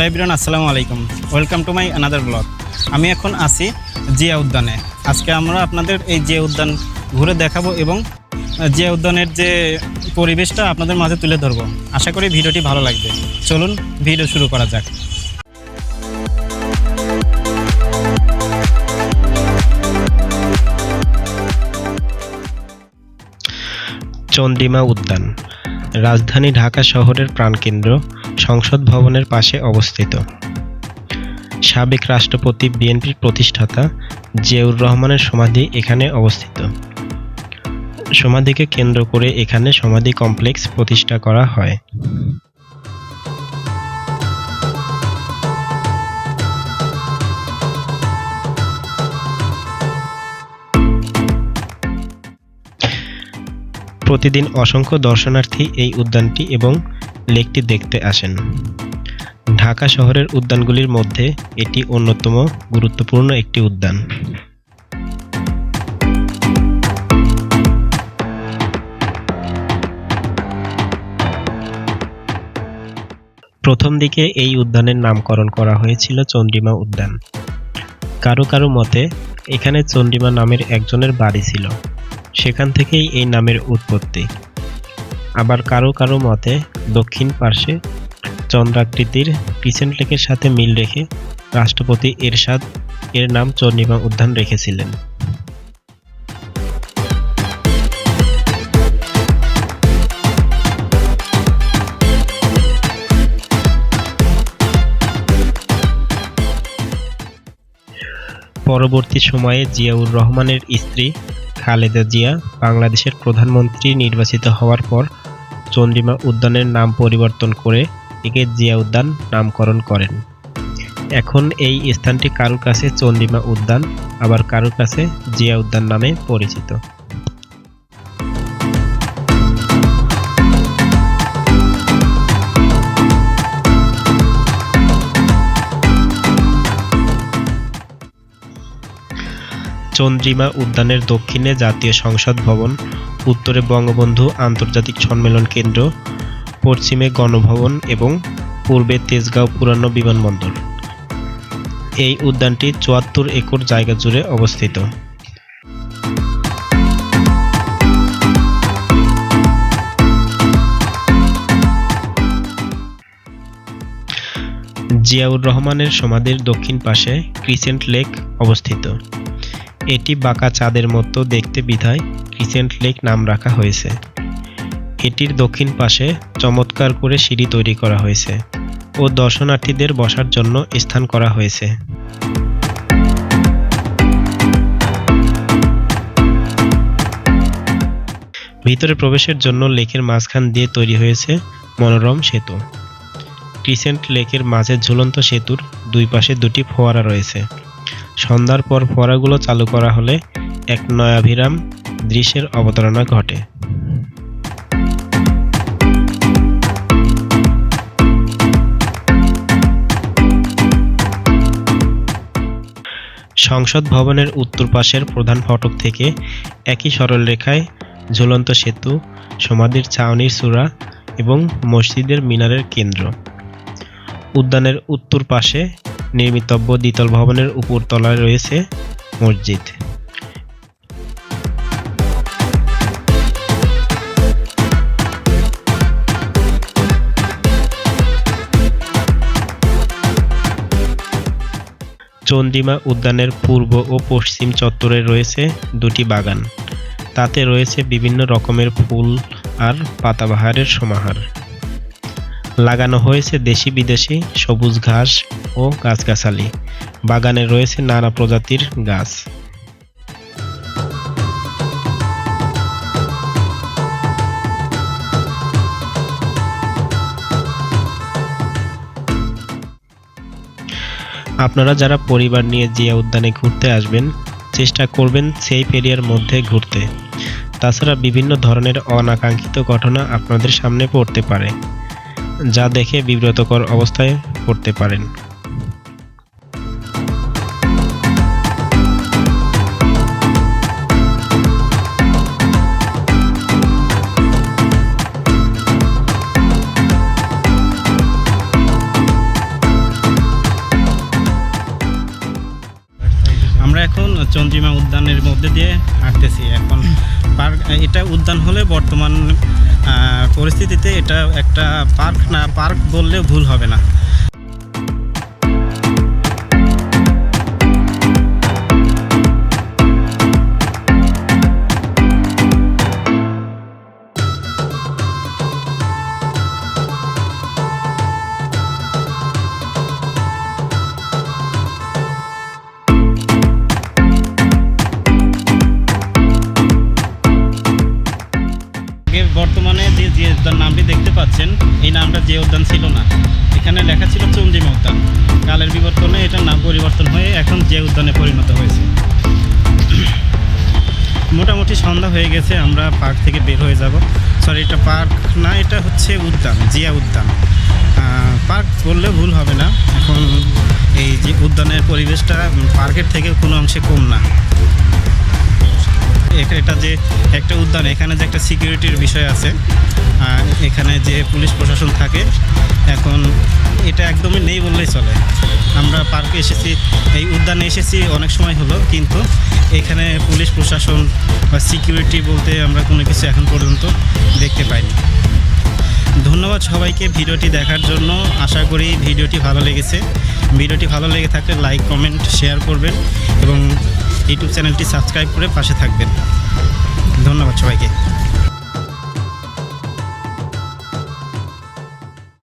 Hello everyone, আসসালামু আলাইকুম। Welcome to my another blog. আমি এখন আছি জিয়া উদ্যানে। আজকে আমরা আপনাদের এই জিয়া উদ্যান ঘুরে দেখাবো এবং জিয়া উদ্যানের যে পরিবেশটা আপনাদের মাঝে তুলে ধরবো। আশা করি ভিডিওটি ভালো লাগবে। চলুন ভিডিও শুরু করা যাক। চন্দ্রিমা উদ্যান রাজধানী ঢাকা শহরের প্রাণকেন্দ্র সংসদ ভবনের পাশে অবস্থিত। সাবেক রাষ্ট্রপতি বিএনপির প্রতিষ্ঠাতা জিয়াউর রহমানের সমাধি এখানে অবস্থিত। সমাধিকে কেন্দ্র করে এখানে সমাধি কমপ্লেক্স প্রতিষ্ঠা করা হয়। প্রতিদিন অসংখ্য দর্শনার্থী এই উদ্যানটি এবং লেকটি দেখতে আসেন। ঢাকা শহরের উদ্যানগুলির মধ্যে এটি অন্যতম গুরুত্বপূর্ণ একটি উদ্যান। প্রথম দিকে এই উদ্যানের নামকরণ করা হয়েছিল চন্দ্রিমা উদ্যান। কারো কারো মতে এখানে চন্দ্রিমা নামের একজনের বাড়ি ছিল, সেখান থেকেই এই নামের উৎপত্তি। আবার কারো কারো মতে দক্ষিণ পার্শ্বে চন্দ্রাকৃতির ক্রিসেন্ট লেকের সাথে মিল রেখে রাষ্ট্রপতি এরশাদ এর নাম চন্দ্রিমা উদ্যান রেখেছিলেন। পরবর্তী সময়ে জিয়াউর রহমানের স্ত্রী খালেদা জিয়া বাংলাদেশের প্রধানমন্ত্রী নির্বাচিত হওয়ার পর চন্দ্রিমা উদ্যানের নাম পরিবর্তন করে একে জিয়া উদ্যান নামকরণ করেন। এখন এই স্থানটি কারোর কাছে চন্দ্রিমা উদ্যান, আবার কারোর কাছে জিয়া উদ্যান নামে পরিচিত। চন্দ্রিমা উদ্যানের দক্ষিণে জাতীয় সংসদ ভবন, উত্তরে বঙ্গবন্ধু আন্তর্জাতিক সম্মেলন কেন্দ্র, পশ্চিমে গণভবন এবং পূর্বে তেজগাঁও পুরানো বিমানবন্দর। এই উদ্যানটি ৭৪ একর জায়গা জুড়ে অবস্থিত। জিয়াউর রহমানের সমাধির দক্ষিণ পাশে ক্রিসেন্ট লেক অবস্থিত। এটি বাঁকা চাঁদের মতো দেখতে বিধায় ক্রিসেন্ট লেক নাম রাখা হয়েছে। এটির দক্ষিণ পাশে চমৎকার করে সিঁড়ি তৈরি করা হয়েছে ও দর্শনার্থীদের বসার জন্য স্থান করা হয়েছে। ভিতরে প্রবেশের জন্য লেকের মাঝখান দিয়ে তৈরি হয়েছে মনোরম সেতু। ক্রিসেন্ট লেকের মাঝে ঝুলন্ত সেতুর দুই পাশে দুটি ফোয়ারা রয়েছে। সন্ধ্যার পর ফোয়ারাগুলো চালু করা হলে এক নয়াভিরাম দৃশ্যের অবতারণা ঘটে। সংসদ ভবনের উত্তর পাশের প্রধান ফটক থেকে একই সরলরেখায় ঝুলন্ত সেতু, সমাধির ছাউনির চূড়া এবং মসজিদের মিনারের কেন্দ্র। উদ্যানের উত্তর পাশে নির্মিতব্য দ্বিতল ভবনের উপরতলায় রয়েছে মসজিদ। চন্দ্রিমা উদ্যানের পূর্ব ও পশ্চিম চত্বরে রয়েছে দুটি বাগান। তাতে রয়েছে বিভিন্ন রকমের ফুল আর পাতাবাহারের সমাহার। লাগানো হয়েছে দেশি বিদেশি সবুজ ঘাস ও গাছগাছালি। বাগানে রয়েছে নানা প্রজাতির গাছ। আপনারা যারা পরিবার নিয়ে জিয়া উদ্যানে ঘুরতে আসবেন, চেষ্টা করবেন সেফ এরিয়ার মধ্যে ঘুরতে। তাছাড়া বিভিন্ন ধরনের অনাকাঙ্ক্ষিত ঘটনা আপনাদের সামনে পড়তে পারে, যা দেখে বিব্রতকর অবস্থায় পড়তে পারেন। এটা উদ্যান হলে বর্তমান পরিস্থিতিতে এটা একটা পার্ক না, পার্ক বললেও ভুল হবে না। বর্তমানে যে উদ্যান নামটি দেখতে পাচ্ছেন, এই নামটা যে উদ্যান ছিল না, এখানে লেখা ছিল চন্দ্রিমা উদ্যান। কালের বিবর্তনে এটার নাম পরিবর্তন হয়ে এখন যে উদ্যানে পরিণত হয়েছে। মোটামুটি সন্ধ্যা হয়ে গেছে, আমরা পার্ক থেকে বের হয়ে যাব। সরি, এটা পার্ক না, এটা হচ্ছে উদ্যান, জিয়া উদ্যান। পার্ক বললে ভুল হবে না। এখন এই যে উদ্যানের পরিবেশটা পার্কের থেকে কোনো অংশে কম না। এটা যে একটা উদ্যান, এখানে যে একটা সিকিউরিটির বিষয় আছে, এখানে যে পুলিশ প্রশাসন থাকে, এখন এটা একদমই নেই বললেই চলে। আমরা পার্কে এসেছি, এই উদ্যানে এসেছি অনেক সময় হলো, কিন্তু এখানে পুলিশ প্রশাসন বা সিকিউরিটি বলতে আমরা কোনো কিছু এখন পর্যন্ত দেখতে পাইনি। ধন্যবাদ সবাইকে ভিডিওটি দেখার জন্য। আশা করি ভিডিওটি ভালো লেগেছে। ভিডিওটি ভালো লেগে থাকলে লাইক, কমেন্ট, শেয়ার করবেন এবং ইউটিউব চ্যানেলটি সাবস্ক্রাইব করে পাশে থাকবেন। ধন্যবাদ সবাইকে।